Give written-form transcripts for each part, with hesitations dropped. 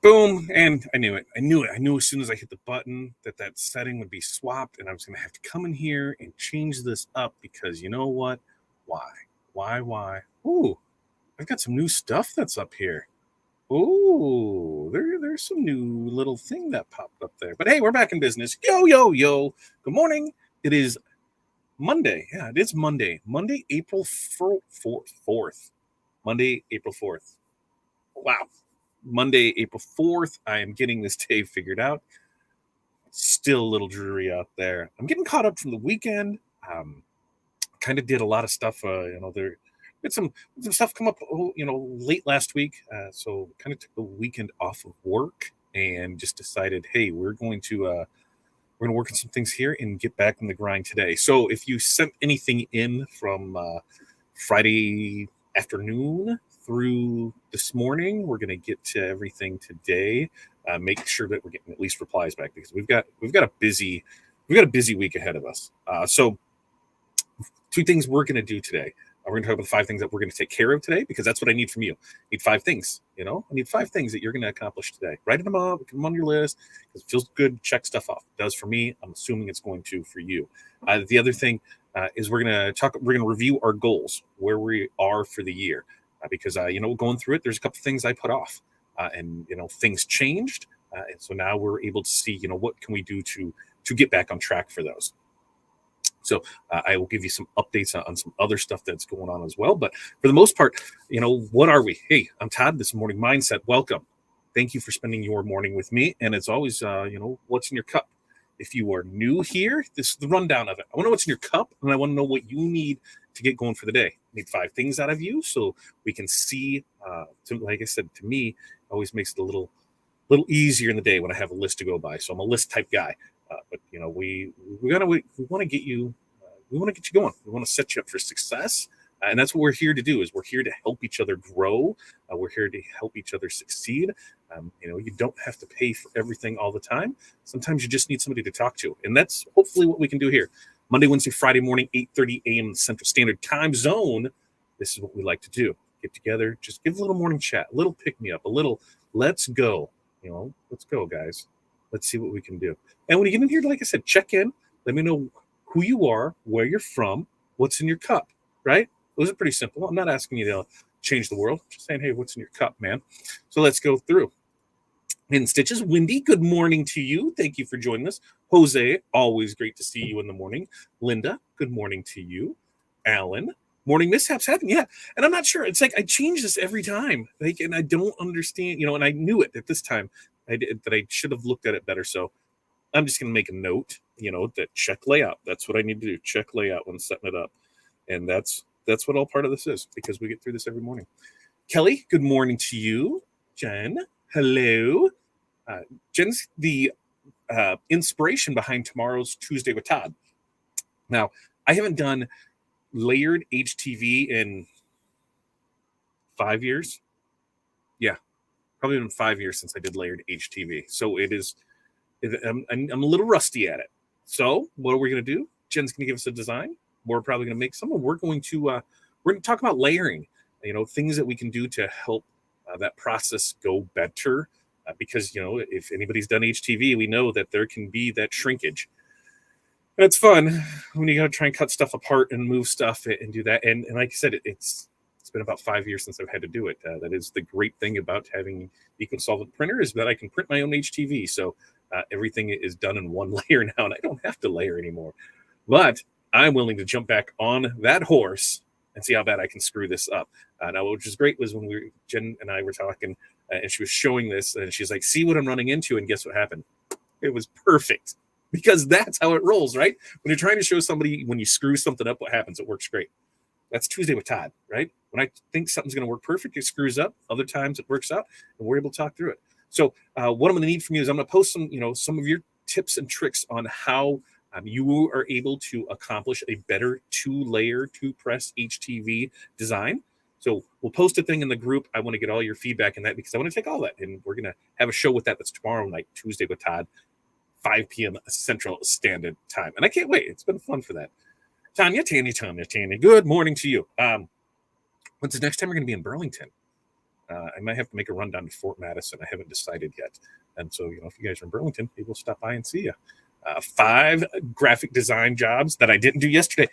Boom, and I knew it. I knew as soon as I hit the button that setting would be swapped, and I was going to have to come in here and change this up because you know what? Why? Ooh, I've got some new stuff that's up here. Ooh, there's some new little thing that popped up there. But hey, we're back in business. Yo. Good morning. It is Monday. Yeah, it is Monday. Monday, April 4th. Monday, April 4th. Wow. Monday, April 4th. I am getting this day figured out. Still a little dreary out there. I'm getting caught up from the weekend. Kind of did a lot of stuff. There had some stuff come up, late last week. So kind of took the weekend off of work and just decided, hey, we're going to work on some things here and get back in the grind today. So if you sent anything in from Friday afternoon through this morning, we're going to get to everything today. Make sure that we're getting at least replies back because we've got a busy week ahead of us. So two things we're going to do today. We're going to talk about 5 things that we're going to take care of today because that's what I need from you. I need 5 things. I need 5 things that you're going to accomplish today. Write them up, put them on your list because it feels good. Check stuff off. It does for me. I'm assuming it's going to for you. The other thing is we're going to review our goals, where we are for the year. Because going through it, there's a couple things I put off, and things changed, and so now we're able to see what can we do to get back on track for those. So I will give you some updates on some other stuff that's going on as well. But for the most part, what are we? Hey, I'm Todd. This Morning Mindset. Welcome. Thank you for spending your morning with me. And it's always, what's in your cup. If you are new here, this is the rundown of it. I want to know what's in your cup, and I want to know what you need to get going for the day. I need 5 things out of you so we can see. Like I said, to me, it always makes it a little easier in the day when I have a list to go by. So I'm a list type guy. But we want to get you going. We want to set you up for success. And that's what we're here to do. Is we're here to help each other grow. We're here to help each other succeed. You don't have to pay for everything all the time. Sometimes you just need somebody to talk to. And that's hopefully what we can do here. Monday, Wednesday, Friday morning, 8:30 a.m. Central Standard Time Zone. This is what we like to do. Get together, just give a little morning chat, a little pick-me-up, a little let's go. Let's go, guys. Let's see what we can do. And when you get in here, like I said, check in. Let me know who you are, where you're from, what's in your cup, right? Those are pretty simple. I'm not asking you to change the world. I'm just saying, hey, what's in your cup, man? So let's go through. In Stitches, Wendy, good morning to you. Thank you for joining us. Jose, always great to see you in the morning. Linda, good morning to you. Alan, morning mishaps happen. Yeah. And I'm not sure. It's like I change this every time. And I don't understand, and I knew it at this time. I should have looked at it better. So I'm just going to make a note, that check layout. That's what I need to do. Check layout when setting it up. And that's what all part of this is because we get through this every morning. Kelly, good morning to you. Jen, hello. Jen's the inspiration behind tomorrow's Tuesday with Todd. Now, I haven't done layered HTV in 5 years. Yeah, probably been 5 years since I did layered HTV. So I'm a little rusty at it. So what are we going to do? Jen's going to give us a design. We're probably going to make some. We're going to talk about layering. Things that we can do to help that process go better. because, if anybody's done HTV, we know that there can be that shrinkage. And it's fun when you got to try and cut stuff apart and move stuff and do that. And like I said, it's been about 5 years since I've had to do it. That is the great thing about having Eco Solvent printer, is that I can print my own HTV. So everything is done in one layer now, and I don't have to layer anymore. But I'm willing to jump back on that horse and see how bad I can screw this up. Now, which is great was when Jen and I were talking, and she was showing this, and she's like, see what I'm running into, and guess what happened? It was perfect, because that's how it rolls, right? When you're trying to show somebody, when you screw something up, what happens? It works great. That's Tuesday with Todd, right? When I think something's going to work perfect, it screws up. Other times it works out, and we're able to talk through it. So what I'm going to need from you is I'm going to post some of your tips and tricks on how you are able to accomplish a better 2-layer, 2-press HTV design. So we'll post a thing in the group. I want to get all your feedback in that, because I want to take all that, and we're going to have a show with that. That's tomorrow night, Tuesday with Todd, 5 p.m. Central Standard Time. And I can't wait. It's been fun for that. Tanya, good morning to you. When's the next time we're going to be in Burlington? I might have to make a run down to Fort Madison. I haven't decided yet. And so, if you guys are in Burlington, maybe we'll stop by and see you. 5 graphic design jobs that I didn't do yesterday.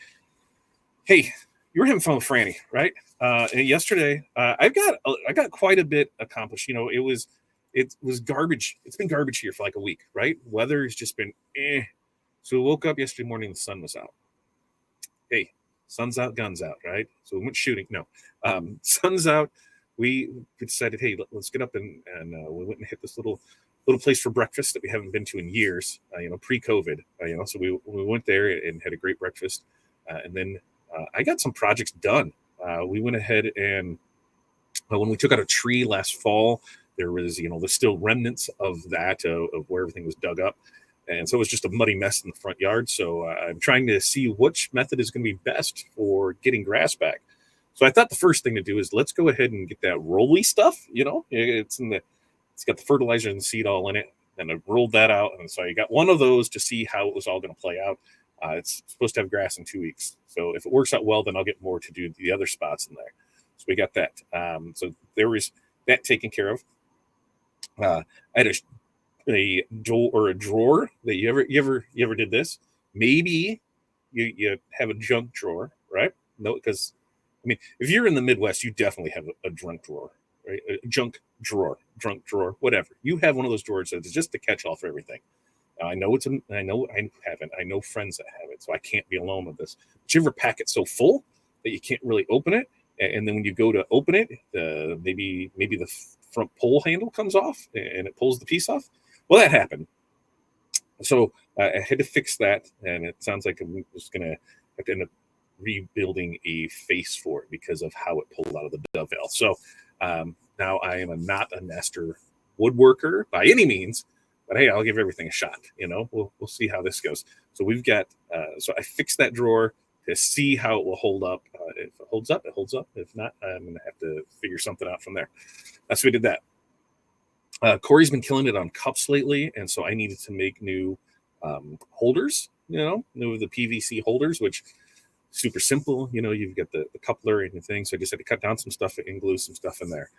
Hey, you were having fun with Franny, right? And yesterday, I got quite a bit accomplished. It was garbage. It's been garbage here for like a week, right? Weather has just been So we woke up yesterday morning, the sun was out. Hey, sun's out, guns out, right? So we went shooting. No, sun's out. We decided, hey, let's get up and we went and hit this little place for breakfast that we haven't been to in years, pre-COVID. So we went there and had a great breakfast, and then I got some projects done. We went ahead and when we took out a tree last fall, there was there's still remnants of that of where everything was dug up. And so it was just a muddy mess in the front yard. So I'm trying to see which method is going to be best for getting grass back. So I thought the first thing to do is let's go ahead and get that rolly stuff. It's got the fertilizer and the seed all in it. And I rolled that out. And so I got one of those to see how it was all going to play out. It's supposed to have grass in 2 weeks. So if it works out well, then I'll get more to do the other spots in there. So we got that. So there was that taken care of. I had a door or a drawer that you ever did this. Maybe you have a junk drawer, right? No, because if you're in the Midwest, you definitely have a junk drawer, right? A junk drawer, whatever. You have one of those drawers that's just the catch-all for everything. Now, I know I haven't. I know friends that have it, so I can't be alone with this. But you ever pack it so full that you can't really open it, and then when you go to open it, maybe the front pole handle comes off and it pulls the piece off? Well, that happened. So I had to fix that, and it sounds like I'm just going to have to end up rebuilding a face for it because of how it pulled out of the dovetail. So now I am not a master woodworker by any means, but hey, I'll give everything a shot. We'll see how this goes. So we've got, so I fixed that drawer to see how it will hold up. If it holds up, it holds up. If not, I'm going to have to figure something out from there. So we did that. Corey's been killing it on cups lately, and so I needed to make new holders, new the PVC holders, which super simple. You've got the coupler and the thing, so I just had to cut down some stuff and glue some stuff in there.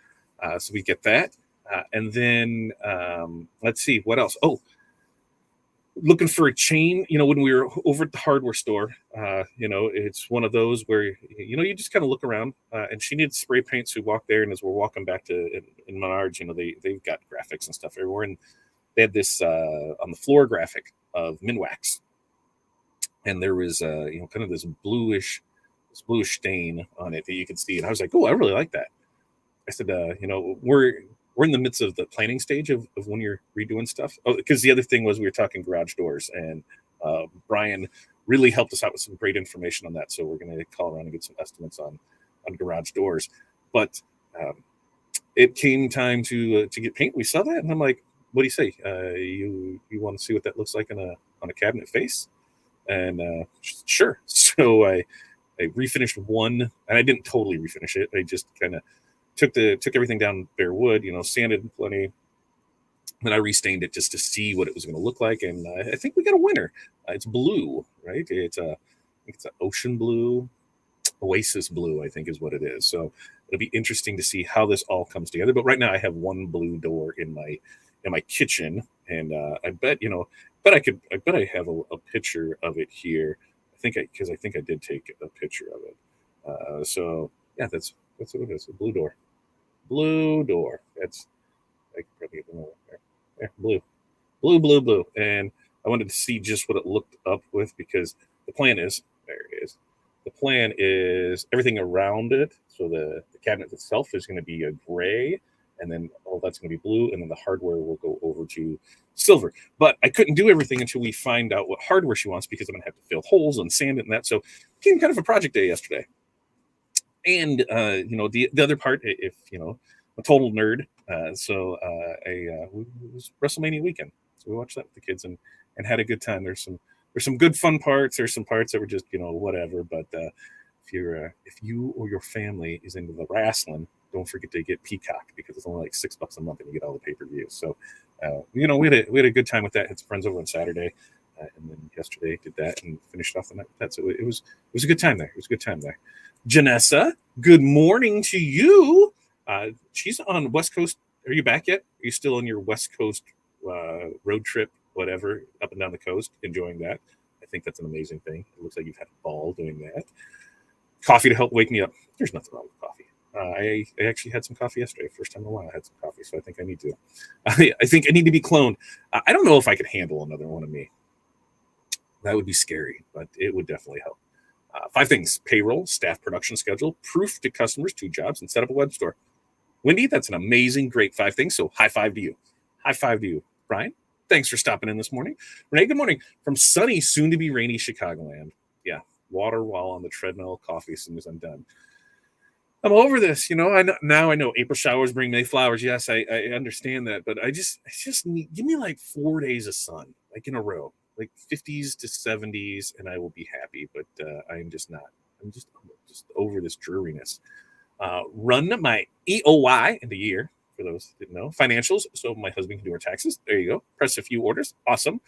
So we get that, and then let's see what else. Oh, looking for a chain. When we were over at the hardware store, it's one of those where you just kind of look around, and she needed spray paint, so we walked there, and as we're walking back to in Menards, they've got graphics and stuff everywhere, and they had this on the floor graphic of Minwax, and there was kind of this bluish stain on it that you could see, and I was like, oh, I really like that. I said, we're in the midst of the planning stage of when you're redoing stuff. Oh, because the other thing was we were talking garage doors, and Brian really helped us out with some great information on that. So we're going to call around and get some estimates on garage doors. But it came time to get paint. We saw that, and I'm like, what do you say? You want to see what that looks like on a cabinet face? And sure. So I refinished one, and I didn't totally refinish it. I just kind of took everything down bare wood, sanded plenty, and I restained it just to see what it was going to look like. And I think we got a winner. It's blue, right? It's an ocean blue. Oasis blue, I think is what it is. So it'll be interesting to see how this all comes together. But right now I have one blue door in my kitchen, and I bet I bet I have a picture of it here. Because I think I did take a picture of it. So yeah, that's what it is. A blue door. Blue door. That's I could probably get another there. There, blue. And I wanted to see just what it looked up with, because the plan is there it is. The plan is everything around it. So the cabinet itself is going to be a gray, and then all that's going to be blue, and then the hardware will go over to silver. But I couldn't do everything until we find out what hardware she wants, because I'm going to have to fill holes and sand it and that. So it became kind of a project day yesterday. And the other part, if a total nerd, it was WrestleMania weekend, so we watched that with the kids and had a good time. There's some good fun parts. There's some parts that were just whatever. But if you or your family is into the wrestling, don't forget to get Peacock, because it's only like $6 a month and you get all the pay-per-views. So we had a good time with that. Had some friends over on Saturday, and then yesterday did that and finished off the night with that. So it was a good time there. It was a good time there. Janessa, good morning to you. She's on West Coast. Are you back yet? Are you still on your West Coast road trip, whatever, up and down the coast, enjoying that? I think that's an amazing thing. It looks like you've had a ball doing that. Coffee to help wake me up. There's nothing wrong with coffee. I actually had some coffee yesterday. First time in a while I had some coffee, so I think I need to. I think I need to be cloned. I don't know if I could handle another one of me. That would be scary, but it would definitely help. 5 things: payroll, staff production schedule, proof to customers, 2 jobs, and set up a web store. Wendy, that's an amazing, great 5 things. So high five to you. High five to you. Brian, thanks for stopping in this morning. Renee, good morning from sunny, soon to be rainy Chicagoland. Yeah, water while on the treadmill, coffee as soon as I'm done. I'm over this. I know April showers bring May flowers. Yes, I understand that, but I just need, give me like 4 days of sun, like in a row, like 50s to 70s, and I will be happy. But I'm just not. I'm just over this dreariness. Run my EOY in the year, for those who didn't know. Financials, so my husband can do our taxes. There you go. Press a few orders. Awesome.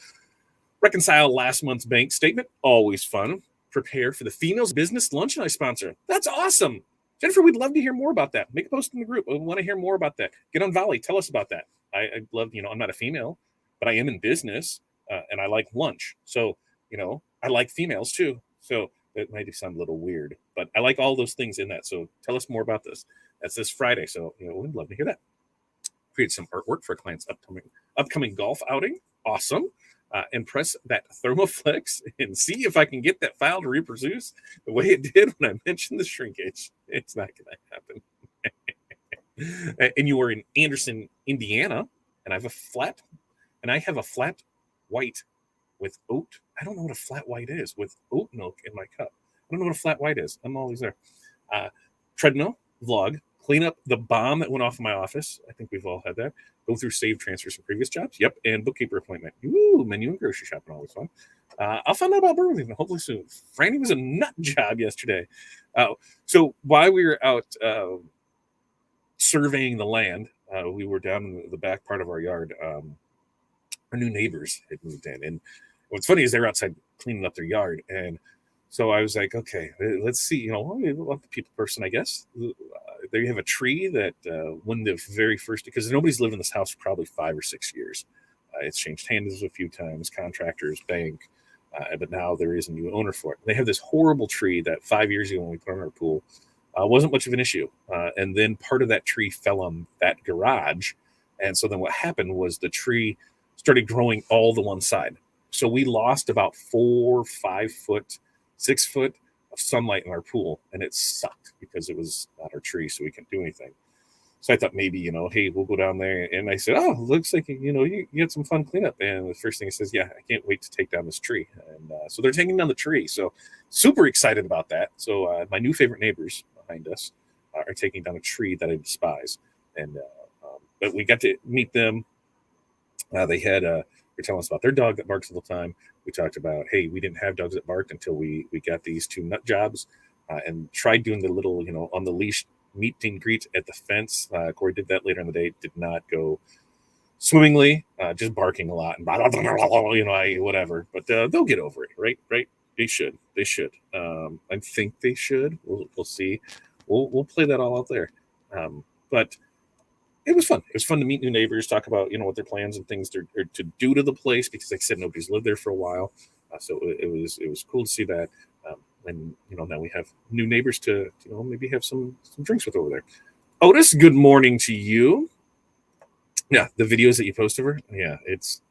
Reconcile last month's bank statement. Always fun. Prepare for the females business luncheon I sponsor. That's awesome. Jennifer, we'd love to hear more about that. Make a post in the group. We want to hear more about that. Get on Volley. Tell us about that. I love, I'm not a female, but I am in business, and I like lunch. So, I like females too. So it might sound a little weird, but I like all those things in that. So tell us more about this. That's this Friday. So, we'd love to hear that. Create some artwork for a client's upcoming golf outing. Awesome. And press that Thermoflex and see if I can get that file to reproduce the way it did when I mentioned the shrinkage. It's not going to happen. And you are in Anderson, Indiana, and I have a flat white with oat. I don't know what a flat white is, with oat milk in my cup. I don't know what a flat white is. I'm always there. Treadmill vlog. Clean up the bomb that went off in my office. I think we've all had that. Go through save transfers from previous jobs. Yep. And bookkeeper appointment. Ooh, menu and grocery shopping, always fun. I'll find out about Birmingham hopefully soon. Franny was a nut job yesterday. So while we were out surveying the land, we were down in the back part of our yard. Our new neighbors had moved in. And what's funny is they're outside cleaning up their yard. And so I was like, okay, let's see. I'm the people person, I guess. There you have a tree that when the very first, because nobody's lived in this house for probably 5 or 6 years. It's changed hands a few times, contractors, bank, but now there is a new owner for it. They have this horrible tree that 5 years ago when we put on our pool wasn't much of an issue. And then part of that tree fell on that garage. And so then what happened was the tree started growing all the one side. So we lost about 4, 5 foot, 6 foot of sunlight in our pool, and it sucked because it was not our tree, so we couldn't do anything. So I thought maybe, hey, we'll go down there. And I said, oh, looks like, you had some fun cleanup. And the first thing he says, yeah, I can't wait to take down this tree. And so they're taking down the tree. So super excited about that. So my new favorite neighbors behind us are taking down a tree that I despise. And but we got to meet them. They had they're telling us about their dog that barks all the time. We talked about, hey, we didn't have dogs that barked until we got these 2 nut jobs and tried doing the little, on the leash meet and greet at the fence. Corey did that later in the day. Did not go swimmingly, just barking a lot and whatever. But they'll get over it, right? They should. They should. I think they should. We'll see. We'll play that all out there. But it was fun. It was fun to meet new neighbors, talk about what their plans and things are to do to the place, because like I said, nobody's lived there for a while. So it was cool to see that. And now we have new neighbors to maybe have some drinks with over there. Otis, good morning to you. Yeah, the videos that you post of her. Yeah, it's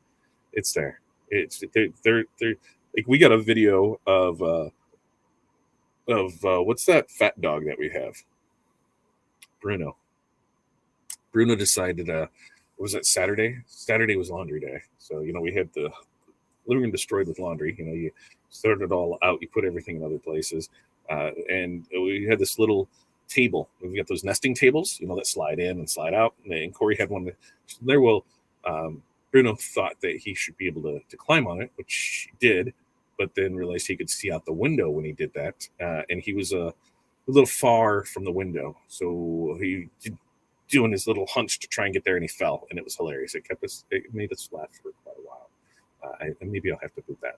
there. They're like, we got a video of what's that fat dog that we have? Bruno. Bruno decided, what was that, Saturday? Saturday was laundry day. So, we had the living room destroyed with laundry. You sort it all out, you put everything in other places. And we had this little table. We've got those nesting tables, that slide in and slide out. And Corey had one there. Well, Bruno thought that he should be able to climb on it, which he did, but then realized he could see out the window when he did that. And he was a little far from the window. So he did doing his little hunch to try and get there, and he fell, and it was hilarious. It made us laugh for quite a while. Maybe I'll have to boot that.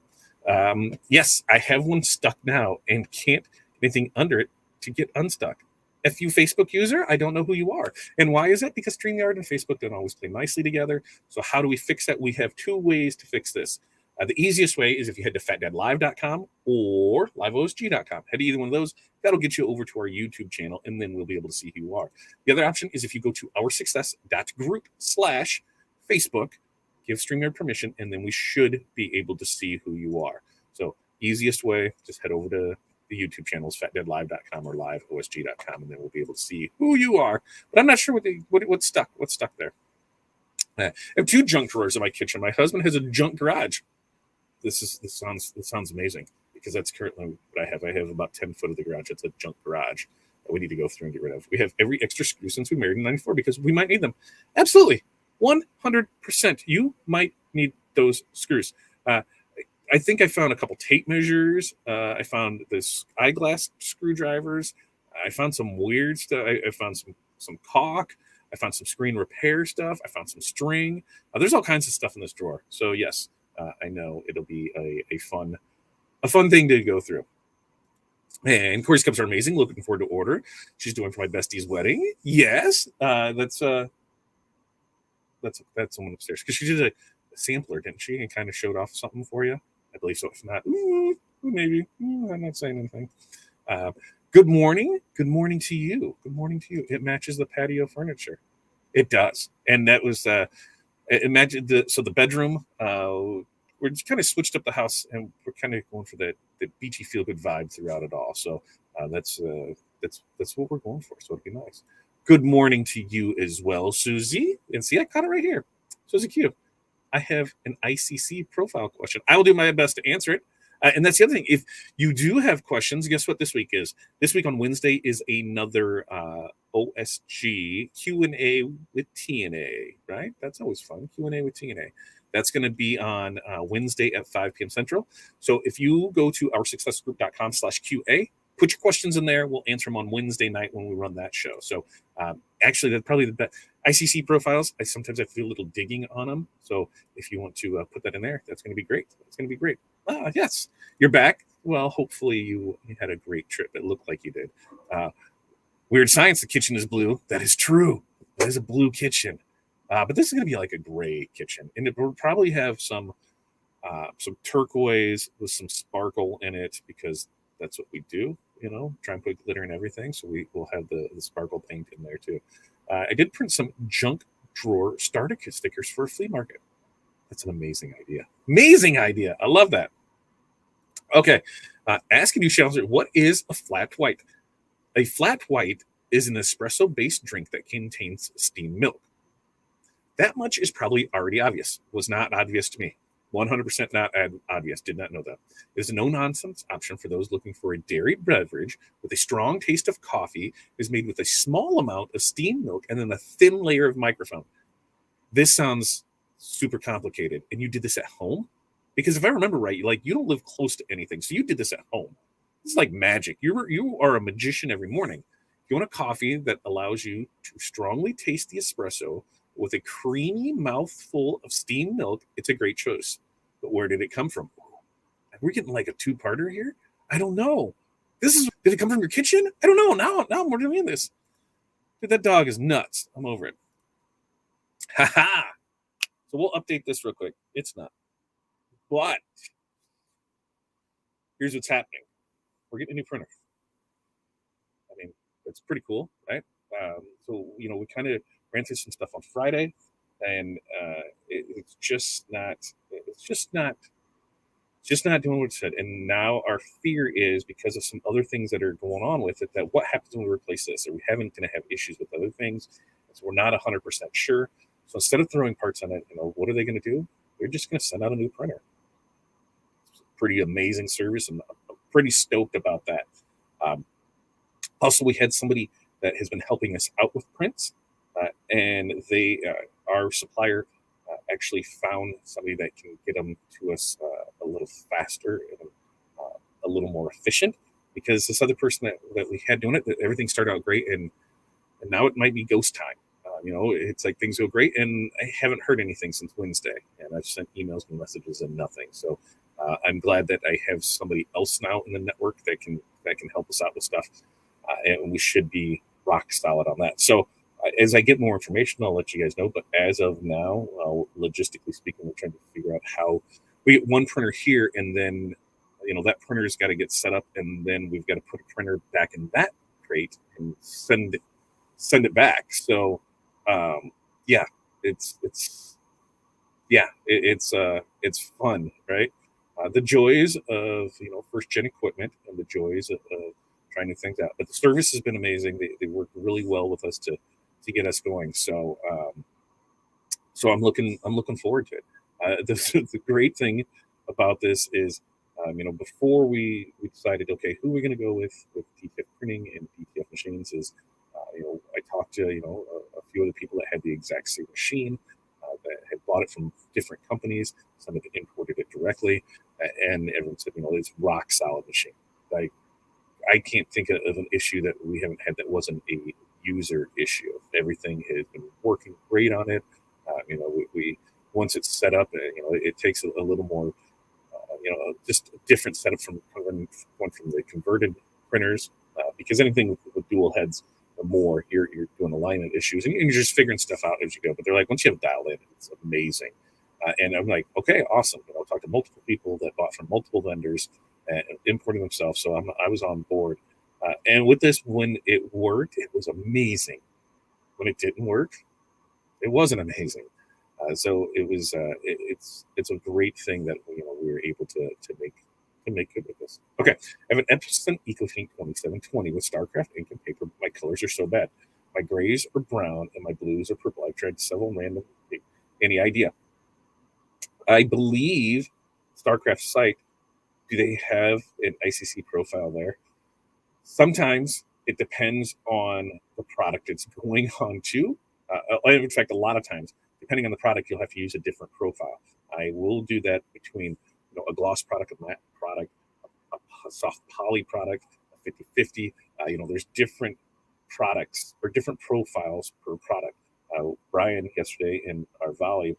Yes, I have one stuck now and can't get anything under it to get unstuck. If you Facebook user, I don't know who you are. And why is it? Because StreamYard and Facebook don't always play nicely together. So how do we fix that? We have two ways to fix this. The easiest way is if you head to fatdadlive.com or liveosg.com. Head to either one of those. That'll get you over to our YouTube channel, and then we'll be able to see who you are. The other option is if you go to oursuccess.group/Facebook, give StreamYard permission, and then we should be able to see who you are. So easiest way, just head over to the YouTube channels, fatdadlive.com or liveosg.com, and then we'll be able to see who you are. But I'm not sure what's stuck. What's stuck there? I have two junk drawers in my kitchen. My husband has a junk garage. This sounds amazing, because that's currently what I have. I have about 10 foot of the garage. It's a junk garage that we need to go through and get rid of. We have every extra screw since we married in '94 because we might need them. Absolutely. 100%. You might need those screws. I think I found a couple tape measures. I found this eyeglass screwdrivers. I found some weird stuff. I found some caulk. I found some screen repair stuff. I found some string. There's all kinds of stuff in this drawer. So yes, I know it'll be a fun thing to go through. And Corey's cups are amazing. Looking forward to order. She's doing for my bestie's wedding. Yes, that's someone upstairs, because she did a sampler, didn't she, and kind of showed off something for you. I believe so. If not, maybe. I'm not saying anything. Good morning. Good morning to you. Good morning to you. It matches the patio furniture. It does. And that was imagine the bedroom. We're just kind of switched up the house, and we're kind of going for the beachy feel good vibe throughout it all. So that's what we're going for. So it'd be nice. Good morning to you as well, Susie. And see, I caught it right here. Susie Q. I have an ICC profile question. I will do my best to answer it. And that's the other thing. If you do have questions, guess what this week is? This week on Wednesday is another OSG Q&A with TNA, right? That's always fun. Q&A with TNA. That's going to be on Wednesday at 5 p.m. Central. So if you go to oursuccessgroup.com/QA, put your questions in there. We'll answer them on Wednesday night when we run that show. So actually, that's probably the best. ICC profiles, sometimes I have to do a little digging on them. So if you want to put that in there, that's going to be great. That's going to be great. Yes, you're back. Well, hopefully you had a great trip. It looked like you did. Weird Science, the kitchen is blue. That is true. That is a blue kitchen. But this is going to be like a gray kitchen. And it will probably have some turquoise with some sparkle in it, because that's what we do, try and put glitter in everything. So we'll have the sparkle paint in there too. I did print some junk drawer starter kit stickers for a flea market. That's an amazing idea. Amazing idea. I love that. Okay. Asking you, Challenger, what is a flat white? A flat white is an espresso-based drink that contains steamed milk. That much is probably already obvious. Was not obvious to me. 100% not obvious. Did not know that. It is a no-nonsense option for those looking for a dairy beverage with a strong taste of coffee. It is made with a small amount of steamed milk and then a thin layer of microfoam. This sounds super complicated. And you did this at home? Because if I remember right, you don't live close to anything. So you did this at home. This is like magic. You are a magician every morning. You want a coffee that allows you to strongly taste the espresso with a creamy mouthful of steamed milk. It's a great choice. But where did it come from? we're getting like a two-parter here. I don't know. Did it come from your kitchen? I don't know. Now we're doing this. Dude, that dog is nuts. I'm over it. Ha ha. So we'll update this real quick. It's not. But here's what's happening. We're getting a new printer. I mean, that's pretty cool, right? So we kind of ran through some stuff on Friday, and it's just not. It's just not doing what it said. And now our fear is, because of some other things that are going on with it, that what happens when we replace this? Are we going to have issues with other things? So we're not 100% sure. So instead of throwing parts on it, what are they going to do? They're just going to send out a new printer. It's a pretty amazing service, and I'm pretty stoked about that. Also, we had somebody that has been helping us out with prints, and our supplier actually found somebody that can get them to us a little faster and a little more efficient, because this other person that we had doing it, everything started out great, and now it might be ghost time. It's like things go great, and I haven't heard anything since Wednesday, and I've sent emails and messages and nothing. So I'm glad that I have somebody else now in the network that can help us out with stuff, and we should be rock solid on that. So as I get more information, I'll let you guys know. But as of now, logistically speaking, we're trying to figure out how we get one printer here, and then that printer's got to get set up, and then we've got to put a printer back in that crate and send it back. So it's fun, right? The joys of first gen equipment, and the joys of trying new things out. But the service has been amazing. They work really well with us to get us going. So I'm looking forward to it. The great thing about this is, before we decided, okay, who are we going to go with DTF printing and DTF machines, is I talked to a few other people that had the exact same machine, that had bought it from different companies. Some had imported it directly, and everyone said, it's rock solid machine. Like, I can't think of an issue that we haven't had that wasn't a user issue. Everything has been working great on it. We once it's set up, it takes a little more, just a different setup from one from the converted printers, because anything with dual heads or more, you're doing alignment issues, and you're just figuring stuff out as you go. But they're like, once you have dialed in, it's amazing. And I'm like, okay, awesome. I talked to multiple people that bought from multiple vendors and importing themselves. So I was on board. And with this, when it worked, it was amazing. When it didn't work, it wasn't amazing. So it was. It's a great thing that we were able to make good with this. Okay, I have an Epson EcoTint 2720 with StarCraft ink and paper. My colors are so bad. My grays are brown and my blues are purple. I've tried several random. Any idea? I believe StarCraft's site. Do they have an ICC profile there? Sometimes it depends on the product it's going on to. In fact, a lot of times, depending on the product, you'll have to use a different profile. I will do that between a gloss product, a matte product, a soft poly product, a 50/50. There's different products or different profiles per product. Brian yesterday in our Valley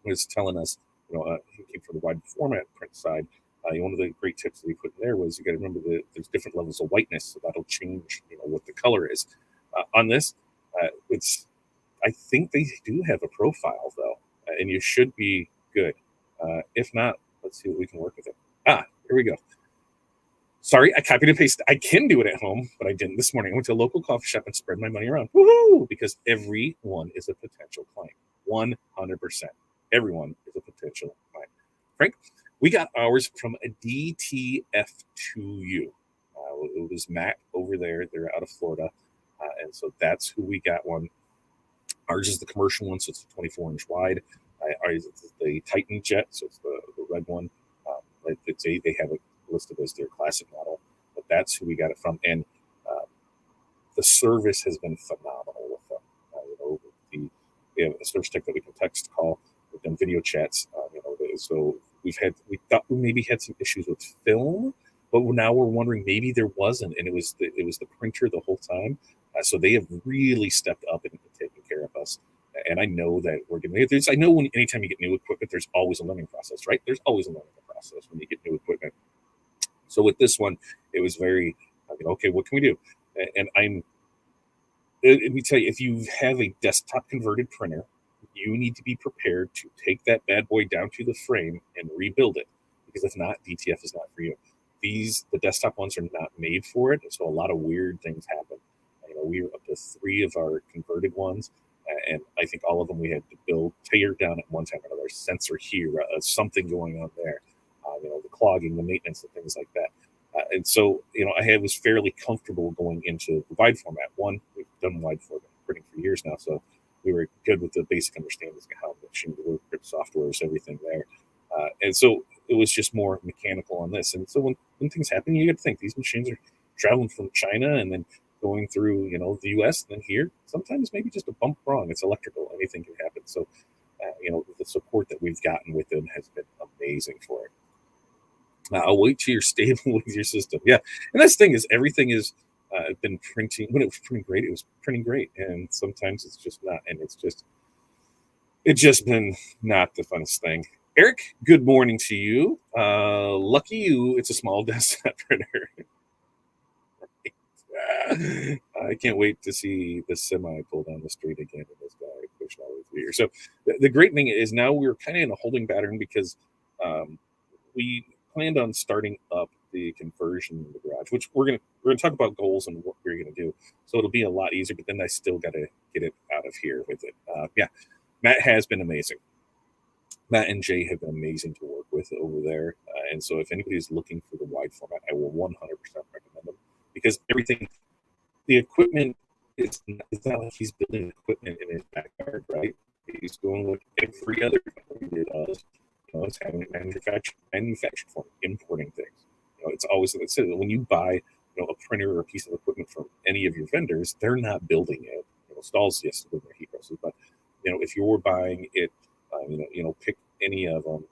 was telling us, he came from the wide format print side. One of the great tips that we put in there was, you got to remember that there's different levels of whiteness, so that'll change, what the color is. On this, I think they do have a profile though, and you should be good. If not, let's see what we can work with it. Here we go. Sorry, I copied and pasted. I can do it at home, but I didn't this morning. I went to a local coffee shop and spread my money around. Woohoo! Because everyone is a potential client. 100%. Everyone is a potential client. Frank, we got ours from a DTF2U. It was Matt over there. They're out of Florida. And so that's who we got one. Ours is the commercial one, so it's 24-inch wide. Ours is the Titan Jet, so it's the red one. They have it listed as their classic model, but that's who we got it from. And the service has been phenomenal with them. We have a service tech that we can text, call. We've done video chats. So we thought we maybe had some issues with film, but now we're wondering maybe there wasn't, and it was the printer the whole time. So they have really stepped up and taken care of us, And I know that I know anytime you get new equipment, there's always a learning process, right? There's always a learning process when you get new equipment. So with this one, it was very, okay, what can we do? And let me tell you, if you have a desktop converted printer, you need to be prepared to take that bad boy down to the frame and rebuild it. Because if not, DTF is not for you. The desktop ones are not made for it. So a lot of weird things happen. We were up to 3 of our converted ones. And I think all of them we had to tear down at one time or another. Sensor here, something going on there. The clogging, the maintenance, and things like that. And so, I was fairly comfortable going into the wide format. One, we've done wide format printing for years now, so we were good with the basic understandings of how the machine works, software, everything there. And so it was just more mechanical on this. And so when things happen, you got to think these machines are traveling from China and then going through, the U.S. and then here. Sometimes maybe just a bump wrong. It's electrical. Anything can happen. So, the support that we've gotten with them has been amazing for it. I'll wait till you're stable with your system. Yeah. And that's the thing is everything is been printing. When it was printing great, it was printing great. And sometimes it's just not. And it's just been not the funnest thing. Eric, good morning to you. Lucky you, it's a small desktop printer. I can't wait to see the semi pull down the street again and this guy pushing all the way through here. So the great thing is now we're kind of in a holding pattern because we planned on starting up the conversion in the garage, which we're gonna talk about goals and what we're gonna do. So it'll be a lot easier, but then I still got to get it out of here with it. Yeah, Matt has been amazing. Matt and Jay have been amazing to work with over there. And so if anybody's looking for the wide format, I will 100% recommend them because the equipment it's not like he's building equipment in his backyard, right? He's going with every other company does. It's having it manufactured for importing things. It's always when you buy a printer or a piece of equipment from any of your vendors, they're not building it. Stalls, yes, building their heat presses, but if you're buying it, pick any of them.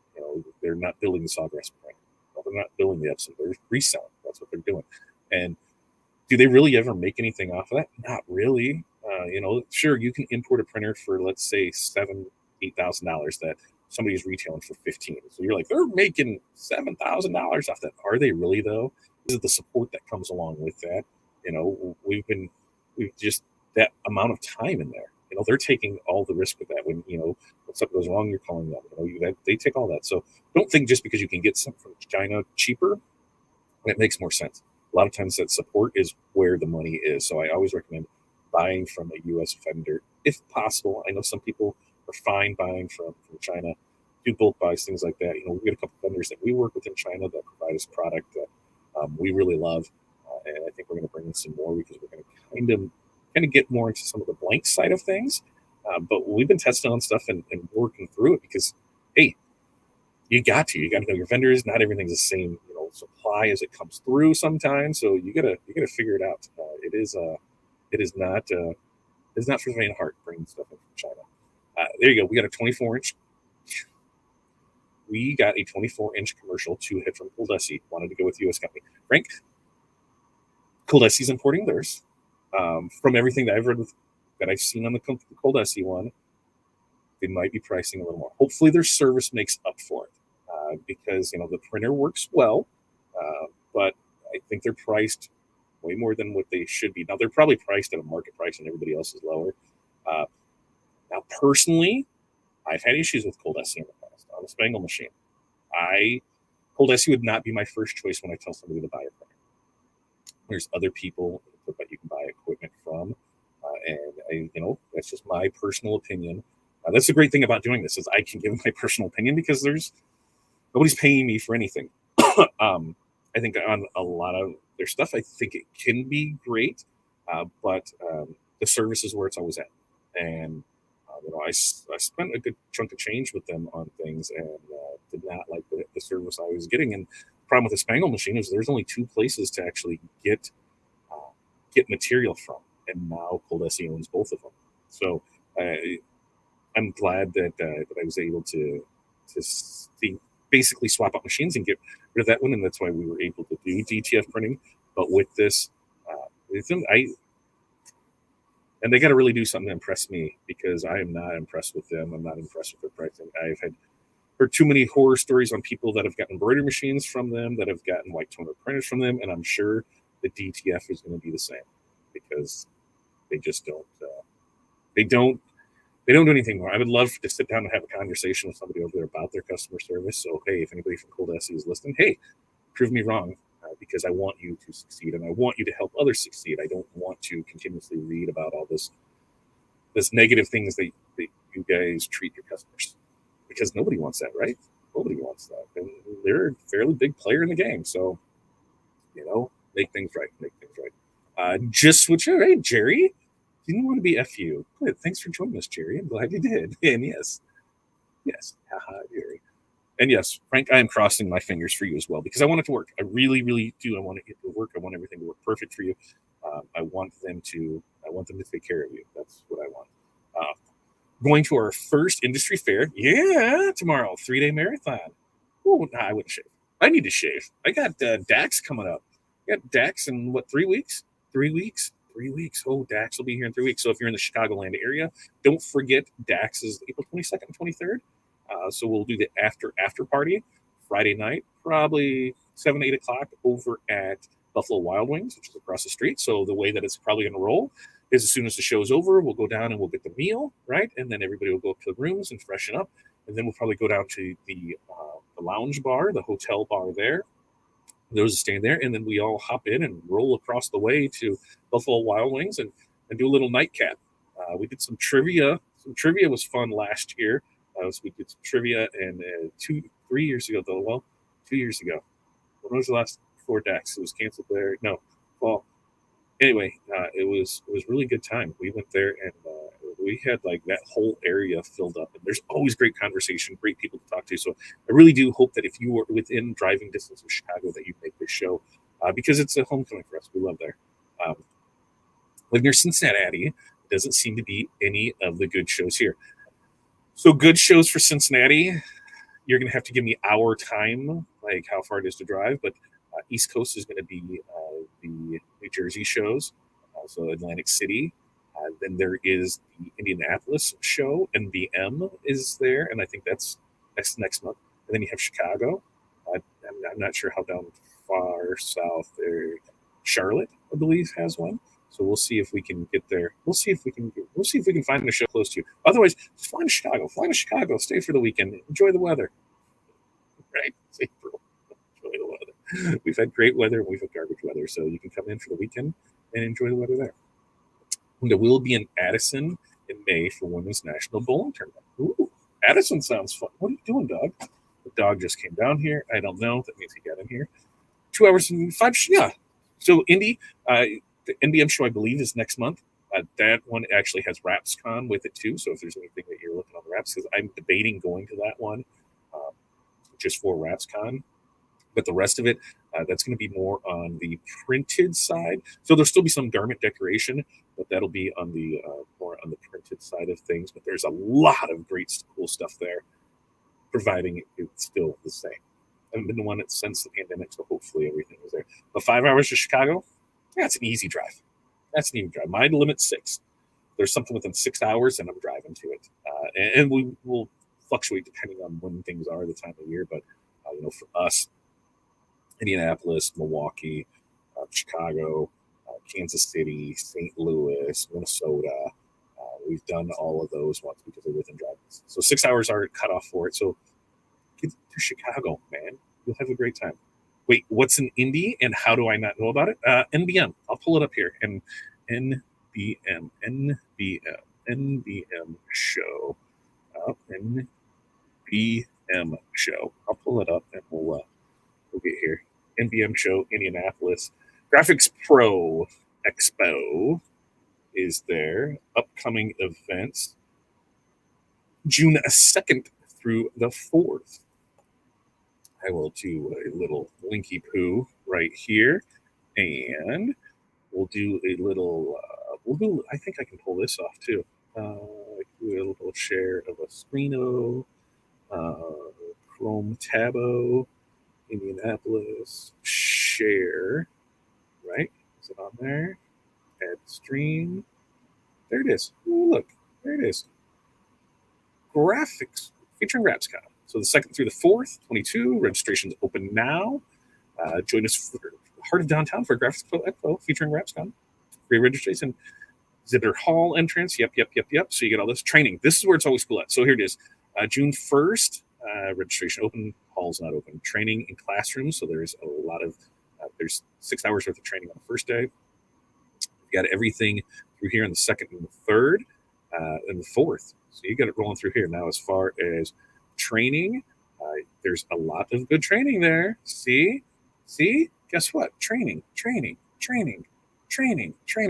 They're not building the Sawgrass printer. They're not building the Epson. They're reselling. That's what they're doing. And do they really ever make anything off of that? Not really. Sure, you can import a printer for let's say $7,000-8,000 that somebody's retailing for $15,000. So you're like, they're making $7,000 off that. Are they really though? Is it the support that comes along with that? We've just that amount of time in there. They're taking all the risk with that. When something goes wrong, you're calling them. They take all that. So don't think just because you can get something from China cheaper, it makes more sense. A lot of times that support is where the money is. So I always recommend buying from a U.S. vendor if possible. I know some people are fine buying from China, do bulk buys, things like that. We get a couple vendors that we work with in China that provide us product that we really love. And I think we're going to bring in some more because we're going to kind of get more into some of the blank side of things. But we've been testing on stuff and working through it because, hey, you got to know your vendors. Not everything's the same, supply as it comes through sometimes. So you gotta figure it out. It is not for the faint of heart bringing stuff in from China. There you go. We got a 24-inch. We got a 24-inch commercial 2-hit from Coldesi. Wanted to go with U.S. company. Frank, Coldesi's importing theirs. From everything that I've read that I've seen on the Coldesi one, they might be pricing a little more. Hopefully their service makes up for it because, the printer works well, but I think they're priced way more than what they should be. Now, they're probably priced at a market price and everybody else is lower. Now, personally, I've had issues with Coldesi in the past on the Spangle machine. Coldesi would not be my first choice when I tell somebody to buy a printer. There's other people that you can buy equipment from, and that's just my personal opinion. That's the great thing about doing this is I can give my personal opinion because nobody's paying me for anything. I think on a lot of their stuff, I think it can be great, but the service is where it's always at. And I spent a good chunk of change with them on things and did not like the service I was getting. And the problem with the Spangle machine is there's only 2 places to actually get material from, and now Coldesi owns both of them. So I'm glad that I was able to basically swap out machines and get rid of that one, and that's why we were able to do DTF printing. But with this, with them, And they got to really do something to impress me, because I am not impressed with them. I'm not impressed with their pricing. I've heard too many horror stories on people that have gotten embroidery machines from them, that have gotten white toner printers from them, and I'm sure the DTF is going to be the same, because they just don't. They don't. They don't do anything more. I would love to sit down and have a conversation with somebody over there about their customer service. So hey, if anybody from Cold SE is listening, hey, prove me wrong, because I want you to succeed, and I want you to help others succeed. I don't want to continuously read about all this negative things that you guys treat your customers, because nobody wants that, right? Nobody wants that, and they're a fairly big player in the game. So make things right. Make things right. Just switch it, right, Jerry? Didn't want to be FU. Good. Thanks for joining us, Jerry. I'm glad you did. And yes, haha, Jerry. And yes, Frank, I am crossing my fingers for you as well, because I want it to work. I really, really do. I want it to work. I want everything to work perfect for you. I want them to take care of you. That's what I want. Going to our first industry fair. Yeah, tomorrow, 3-day marathon. Oh, I wouldn't shave. I need to shave. I got DAX coming up. I got DAX in 3 weeks? 3 weeks? 3 weeks. Oh, DAX will be here in 3 weeks. So if you're in the Chicagoland area, don't forget DAX is April 22nd and 23rd. So we'll do the after party Friday night, probably 7, 8 o'clock over at Buffalo Wild Wings, which is across the street. So the way that it's probably going to roll is, as soon as the show's over, we'll go down and we'll get the meal, right? And then everybody will go up to the rooms and freshen up. And then we'll probably go down to the lounge bar, the hotel bar there. Those are staying there. And then we all hop in and roll across the way to Buffalo Wild Wings and do a little nightcap. We did some trivia. Some trivia was fun last year. So we did some trivia, and 2 years ago, though. Well, 2 years ago. When was the last before DAX? It was canceled there. No. Well, anyway, it was really good time. We went there, and we had like that whole area filled up, and there's always great conversation, great people to talk to. So I really do hope that if you are within driving distance of Chicago, that you make this show, because it's a homecoming for us. We love there. Living near Cincinnati, doesn't seem to be any of the good shows here. So good shows for Cincinnati, you're going to have to give me our time, like how far it is to drive. But East Coast is going to be the New Jersey shows, so Atlantic City. Then there is the Indianapolis show. NBM is there, and I think that's next month. And then you have Chicago. I'm not sure how down far south there. Charlotte, I believe, has one. So we'll see if we can get there. We'll see if we can find a show close to you. Otherwise, just fly to Chicago. Fly to Chicago. Stay for the weekend. Enjoy the weather. Right? Stay for enjoy the weather. We've had great weather and we've had garbage weather. So you can come in for the weekend and enjoy the weather there. And there will be in Addison in May for Women's National Bowling Tournament. Ooh, Addison sounds fun. What are you doing, dog? The dog just came down here. I don't know. That means he got in here. 2 hours and 5. Yeah. So Indy, the NBM show, I believe, is next month. That one actually has RapsCon with it too. So if there's anything that you're looking on the Raps, because I'm debating going to that one just for RapsCon. But the rest of it, that's going to be more on the printed side. So there'll still be some garment decoration, but that'll be on the more on the printed side of things. But there's a lot of great, cool stuff there, providing it's still the same. I haven't been the one since the pandemic, so hopefully everything is there. But 5 hours to Chicago, that's an easy drive. That's an easy drive. My limit's 6. There's something within 6 hours, and I'm driving to it. And we will fluctuate depending on when things are, the time of year. But for us, Indianapolis, Milwaukee, Chicago, Kansas City, St. Louis, Minnesota, we've done all of those once because they're within driving distance. So 6 hours are cut off for it. So get to Chicago, man. You'll have a great time. Wait, what's an indie and how do I not know about it? NBM. I'll pull it up here. And NBM show. NBM show. I'll pull it up and we'll get here. NBM show, Indianapolis. Graphics Pro Expo is there. Upcoming events. June 2nd through the 4th. I will do a little linky poo right here, and we'll do a little. I think I can pull this off too. Do a little share of a screeno, Chrome Tabo, Indianapolis share. Right? Is it on there? Add stream. There it is. Ooh, look, there it is. Graphics featuring RapsCon. So the 2nd through the 4th, 22. Registration's open now. Join us for the heart of downtown for a graphics expo featuring RapsCon. Free registration. Exhibitor hall entrance. Yep. So you get all this training. This is where it's always cool at. So here it is. June 1st, registration open. Hall's not open. Training in classrooms. So there's a lot of, there's 6 hours worth of training on the first day. You got everything through here on the 2nd and the 3rd and the 4th. So you got it rolling through here. Now, as far as training, there's a lot of good training there. See? Guess what? Training.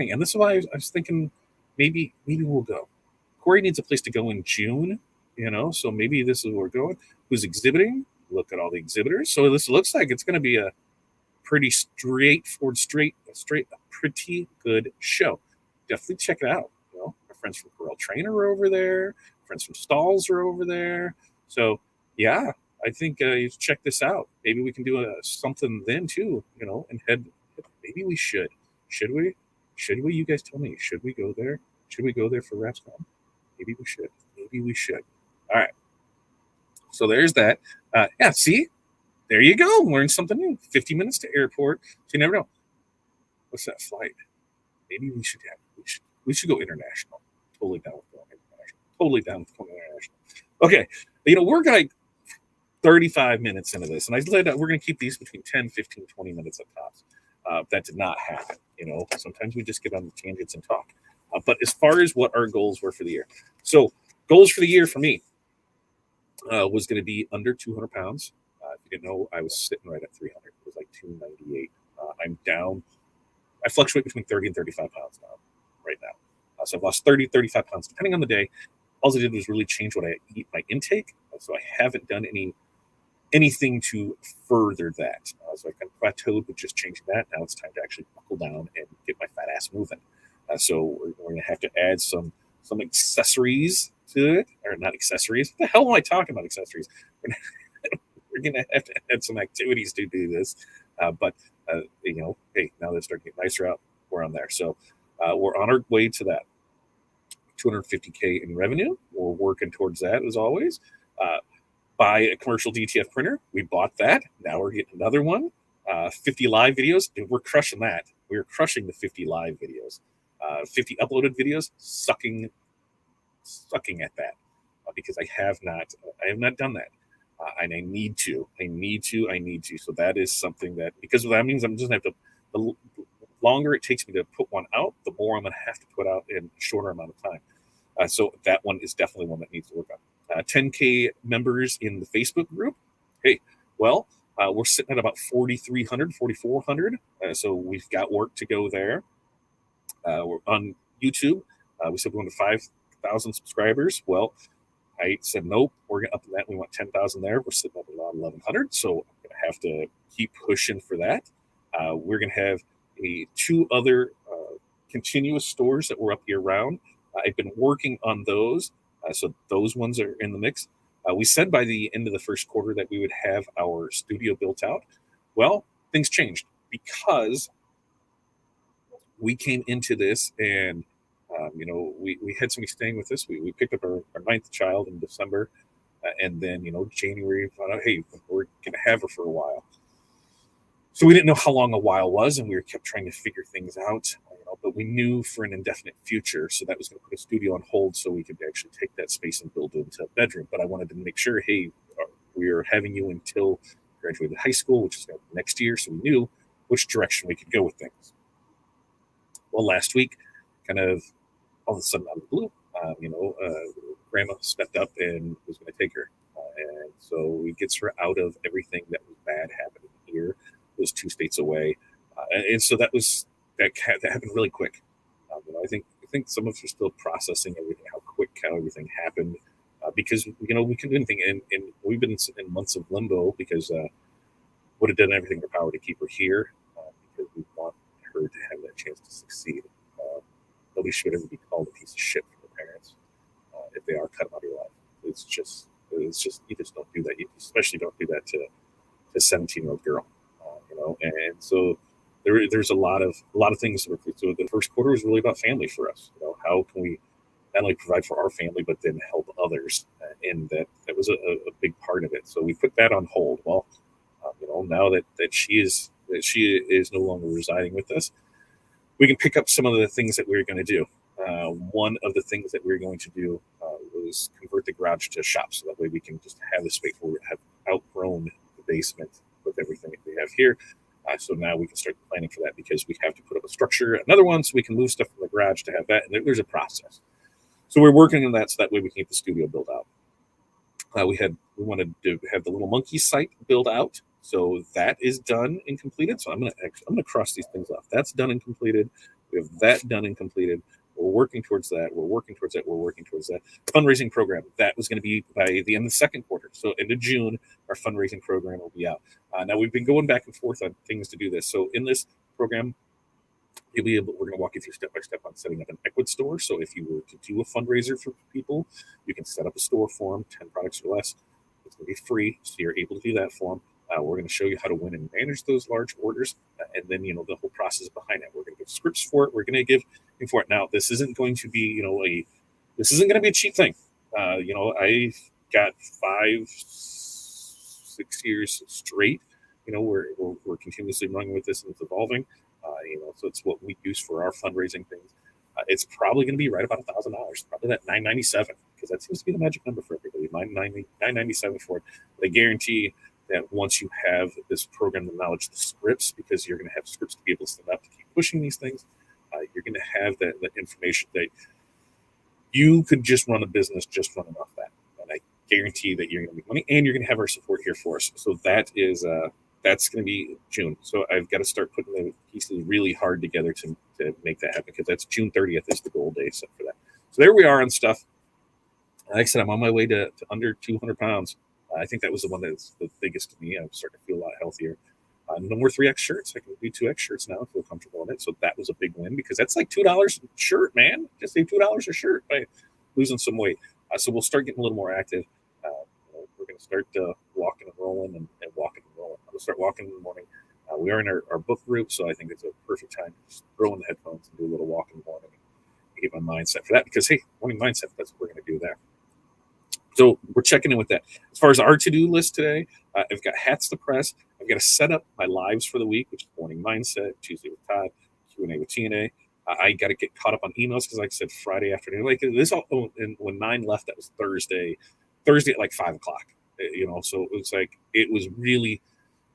And this is why I was thinking maybe we'll go. Corey needs a place to go in June, so maybe this is where we're going. Who's exhibiting? Look at all the exhibitors. So this looks like it's going to be a pretty straightforward, pretty good show. Definitely check it out. My friends from Corel Trainer are over there. Friends from Stalls are over there. So yeah, I think you should check this out. Maybe we can do something then too, and head. Maybe we should. Should we? You guys tell me. Should we go there? Should we go there for RapsCon? Maybe we should. All right. So there's that. Yeah, see? There you go. Learn something new. 50 minutes to airport. So you never know. What's that flight? Maybe we should go international. Totally down with going international. Okay. We're going 35 minutes into this, and I said we're going to keep these between 10, 15, 20 minutes at tops. That did not happen. Sometimes we just get on the tangents and talk. But as far as what our goals were for the year. So goals for the year for me was going to be under 200 pounds. If you didn't know, I was sitting right at 300. It was like 298. I'm down. I fluctuate between 30 and 35 pounds now, right now. So I've lost 30, 35 pounds, depending on the day. All I did was really change what I eat, my intake. So I haven't done anything to further that. So I kind of plateaued with just changing that. Now it's time to actually buckle down and get my fat ass moving. So we're going to have to add some accessories to it, or not accessories. What the hell am I talking about accessories? We're going to have to add some activities to do this. But hey, now that it's starting to get nicer out, we're on there. So we're on our way to that 250K in revenue. We're working towards that as always. Buy a commercial DTF printer. We bought that. Now we're getting another one. 50 live videos. Dude, we're crushing that. We're crushing the 50 live videos. 50 uploaded videos. Sucking at that because I have not done that. And I need to. So that is something that, because that means I'm just going to have to, the longer it takes me to put one out, the more I'm going to have to put out in a shorter amount of time. So that one is definitely one that needs to work on. 10K members in the Facebook group. Hey, well, we're sitting at about 4,300, 4,400. So we've got work to go there. We're on YouTube. We said we wanted 5,000 subscribers. Well, I said, nope, we're going to up that. We want 10,000 there. We're sitting at around 1,100. So I'm going to have to keep pushing for that. We're going to have 2 other continuous stores that we're up year round. I've been working on those. So those ones are in the mix. We said by the end of the first quarter that we would have our studio built out. Well, things changed because we came into this and, we had somebody staying with us. We picked up our 9th child in December. And then, January, we found out, hey, we're going to have her for a while. So we didn't know how long a while was, and we kept trying to figure things out. But we knew for an indefinite future, so that was going to put a studio on hold so we could actually take that space and build it into a bedroom. But I wanted to make sure, hey, we are having you until graduated high school, which is next year, so we knew which direction we could go with things. Well, last week, kind of all of a sudden out of the blue, Grandma stepped up and was going to take her. And so it gets her out of everything that was bad happening here. It was 2 states away. And so that happened really quick. I think some of us are still processing everything, how everything happened, because we couldn't do anything, and we've been in months of limbo because would have done everything in our power to keep her here because we want her to have that chance to succeed. Nobody should ever be called a piece of shit from their parents if they are cut out of your life. It's just you just don't do that. You especially don't do that to a 17-year-old girl, And so there's a lot of things to work through. So the first quarter was really about family for us. How can we not only provide for our family, but then help others? And that was a big part of it. So we put that on hold. Well, now that she is no longer residing with us, we can pick up some of the things that we're going to do. One of the things that we're going to do was convert the garage to a shop, so that way we can just have the space where we have outgrown the basement with everything that we have here. So now we can start planning for that, because we have to put up a structure, another one, so we can move stuff from the garage to have that. And there's a process. So we're working on that, so that way we can get the studio built out. We wanted to have the little monkey site built out, so that is done and completed. So I'm gonna cross these things off. That's done and completed. We have that done and completed. We're working towards that. We're working towards that. Fundraising program, that was going to be by the end of the second quarter. So end of June, our fundraising program will be out. Now we've been going back and forth on things to do this. So in this program, we're going to walk you through step by step on setting up an Equid store. So if you were to do a fundraiser for people, you can set up a store for them, 10 products or less. It's going to be free, so you're able to do that for them. We're going to show you how to win and manage those large orders, and then the whole process behind it. We're going to give scripts for it. We're going to give info for it. Now, this isn't going to be this isn't going to be a cheap thing. I got 5-6 years straight. We're continuously running with this, and it's evolving. So it's what we use for our fundraising things. It's probably going to be right about $1,000, probably that $997, because that seems to be the magic number for everybody. $997 for it. But I guarantee that once you have this program, the knowledge, the scripts, because you're going to have scripts to be able to send out to keep pushing these things, you're going to have that information that you could just run a business just running off that. And I guarantee that you're going to make money, and you're going to have our support here for us. So that's going to be June. So I've got to start putting the pieces really hard together to make that happen, because that's June 30th is the goal day set for that. So there we are on stuff. Like I said, I'm on my way to under 200 pounds. I think that was the one that's the biggest to me. I'm starting to feel a lot healthier. No more 3X shirts. I can do 2X shirts now. I feel comfortable in it. So that was a big win, because that's like $2 a shirt, man. Just save $2 a shirt by losing some weight. So we'll start getting a little more active. We're going to start walking and rolling and walking and rolling. I'm going to start walking in the morning. We are in our book group, so I think it's a perfect time to just throw in the headphones and do a little walk in the morning and get my mindset for that, because, hey, morning mindset, that's what we're going to do there. So we're checking in with that. As far as our to-do list today, I've got hats to press. I've got to set up my lives for the week, which is morning mindset, Tuesday with Todd, Q&A with TNA. I got to get caught up on emails, because, like I said, Friday afternoon, like this all, and when 9 left, that was Thursday at like 5 o'clock. So it was like, it was really,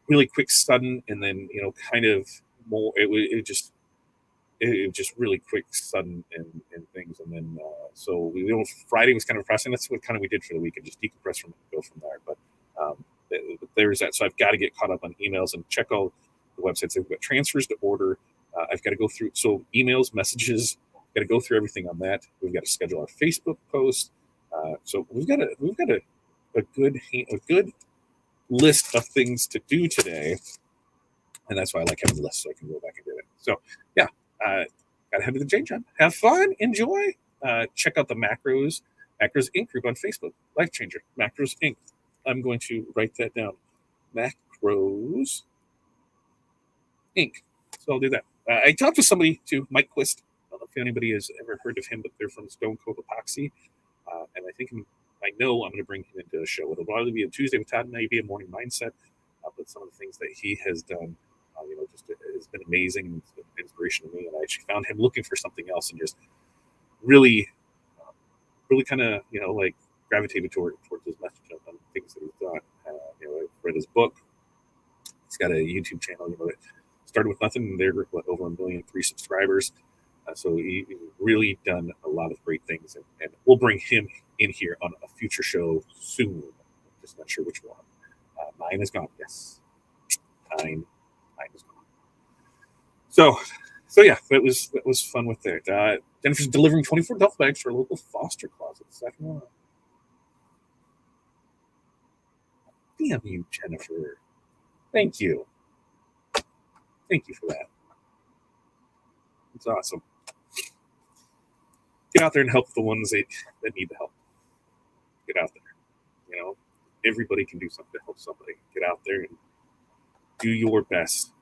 really quick, sudden, and then kind of more. It just really quick, sudden, and things. And then so Friday was kind of pressing. That's what kind of we did for the week, and just decompress from it and go from there. But there's that. So I've got to get caught up on emails and check all the websites. I've got transfers to order. I've got to go through emails, messages. Got to go through everything on that. We've got to schedule our Facebook post. So we've got a good list of things to do today, and that's why I like having a list, so I can go back and do it. So yeah, gotta head to the J Job. Have fun, enjoy. Check out the Macros Inc. group on Facebook. Life changer, Macros Inc. I'm going to write that down. Macros Inc. So I'll do that. I talked to somebody too, Mike Quist. I don't know if anybody has ever heard of him, but they're from Stone Cold Epoxy. And I know I'm going to bring him into a show. It'll probably be a Tuesday with Todd, maybe a morning mindset. But some of the things that he has done, just has been amazing, and it's been an inspiration to me. And I actually found him looking for something else, and just really kind of, like gravitated towards his message on things that he's done. I read his book. He's got a YouTube channel, that started with nothing, and they're over 1.3 million subscribers. So he's really done a lot of great things, and we'll bring him in here on a future show soon. I'm just not sure which one. Mine is gone. Yes, mine is gone. So yeah, that was fun with that. Jennifer's delivering 24 duffel bags for a local foster closet. Second one. Damn you, Jennifer. Thank you. Thank you for that. It's awesome. Get out there and help the ones that need the help. Get out there. Everybody can do something to help somebody. Get out there and do your best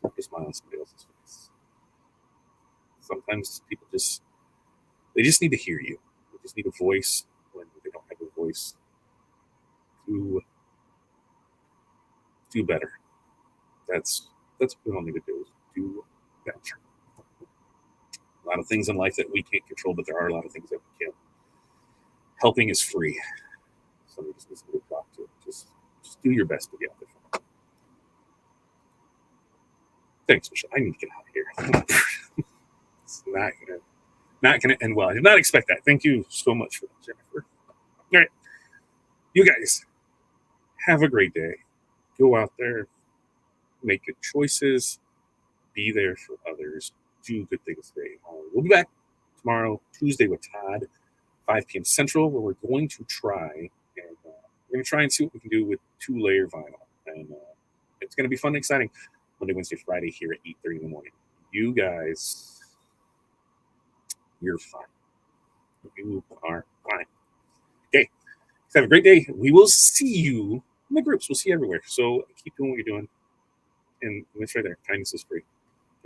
a smile on somebody else's face. Sometimes people they just need to hear you. They just need a voice when they don't have a voice to do better. That's what we all need to do, is do better. A lot of things in life that we can't control, but there are a lot of things that we can. Helping is free. Somebody just needs to talk to. Just do your best to be out there. Thanks, Michelle. I need to get out of here. It's not gonna end well. I did not expect that. Thank you so much for that, Jennifer. All right, you guys have a great day. Go out there, make good choices, be there for others, do good things today. We'll be back tomorrow, Tuesday, with Todd, 5 p.m. Central, where we're going to try and see what we can do with 2-layer vinyl. And it's going to be fun and exciting. Monday, Wednesday, Friday here at 8:30 in the morning. You guys, you're fine. You are fine. Okay. Have a great day. We will see you in the groups. We'll see you everywhere. So keep doing what you're doing. And it's right there. Kindness is free.